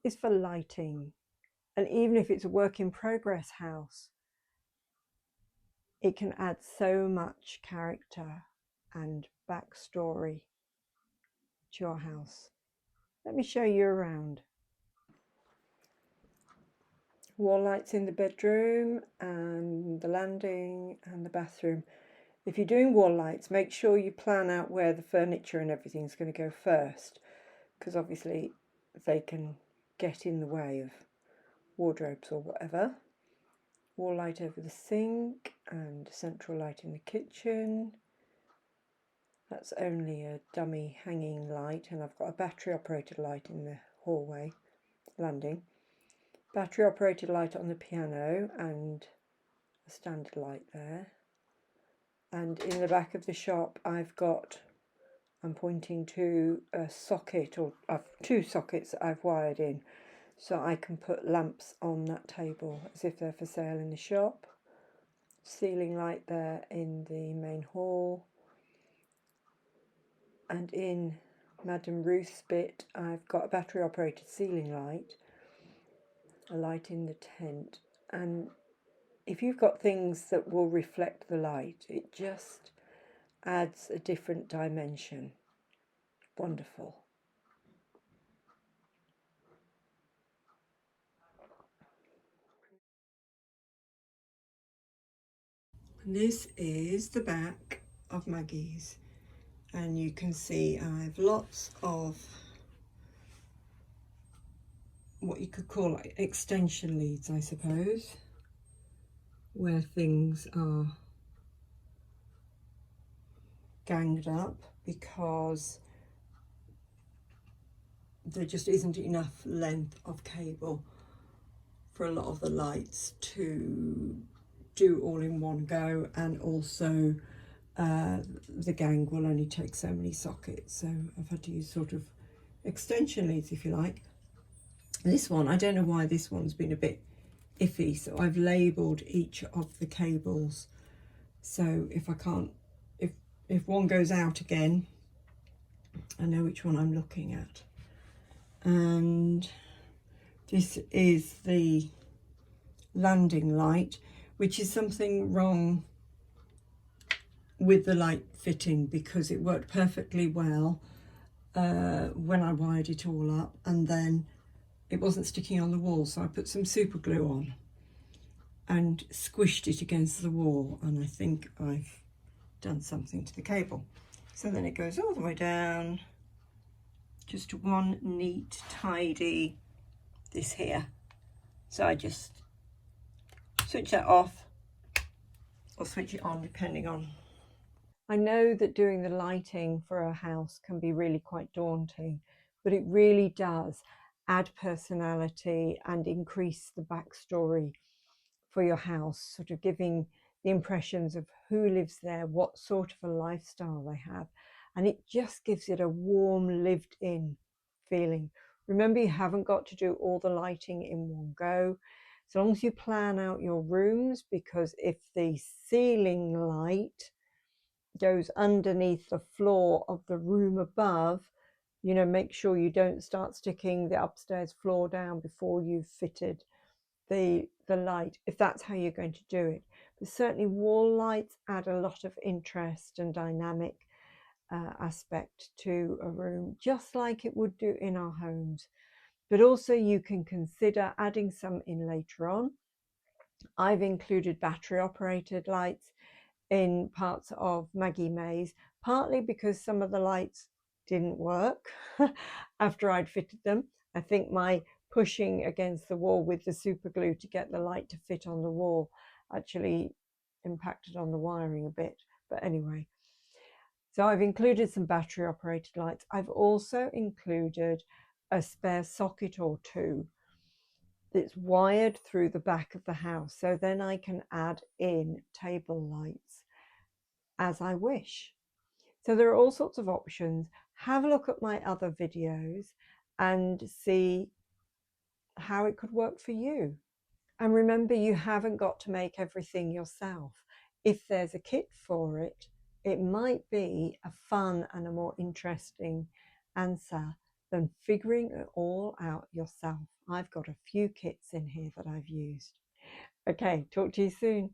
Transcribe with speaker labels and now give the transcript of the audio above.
Speaker 1: is for lighting. And even if it's a work in progress house, it can add so much character and backstory to your house. Let me show you around. Wall lights in the bedroom and the landing and the bathroom. If you're doing wall lights, make sure you plan out where the furniture and everything's going to go first, because obviously they can get in the way of wardrobes or whatever. Wall light over the sink and central light in the kitchen. That's only a dummy hanging light, and I've got a battery operated light in the hallway landing. Battery operated light on the piano and a standard light there. And in the back of the shop I'm pointing to a socket, or two sockets that I've wired in, so I can put lamps on that table as if they're for sale in the shop. Ceiling light there in the main hall. And in Madam Ruth's bit I've got a battery operated ceiling light, a light in the tent, and if you've got things that will reflect the light, it just adds a different dimension. Wonderful. This is the back of Maggie's, and you can see I've lots of what you could call like extension leads, I suppose, where things are ganged up because there just isn't enough length of cable for a lot of the lights to do all in one go, and also the gang will only take so many sockets, so I've had to use sort of extension leads, if you like. This one, I don't know why this one's been a bit iffy, so I've labelled each of the cables, so if I can't, if one goes out again, I know which one I'm looking at. And this is the landing light, which is something wrong with the light fitting, because it worked perfectly well when I wired it all up, and then it wasn't sticking on the wall, so I put some super glue on and squished it against the wall, and I think I've done something to the cable. So then it goes all the way down, just one neat, tidy this here. So I just switch that off or switch it on depending on. I know that doing the lighting for a house can be really quite daunting, but it really does add personality and increase the backstory for your house, sort of giving the impressions of who lives there, what sort of a lifestyle they have, and it just gives it a warm, lived-in feeling. Remember, you haven't got to do all the lighting in one go, as long as you plan out your rooms, because if the ceiling light goes underneath the floor of the room above, you know, make sure you don't start sticking the upstairs floor down before you've fitted the light, if that's how you're going to do it. But certainly wall lights add a lot of interest and dynamic aspect to a room, just like it would do in our homes. But also you can consider adding some in later on. I've included battery operated lights in parts of Maggie May's, partly because some of the lights didn't work after I'd fitted them. I think my pushing against the wall with the super glue to get the light to fit on the wall actually impacted on the wiring a bit. But anyway, so I've included some battery operated lights. I've also included a spare socket or two that's wired through the back of the house, so then I can add in table lights as I wish. So there are all sorts of options. Have a look at my other videos and see how it could work for you. And remember, you haven't got to make everything yourself. If there's a kit for it, it might be a fun and a more interesting answer than figuring it all out yourself. I've got a few kits in here that I've used. Okay, talk to you soon.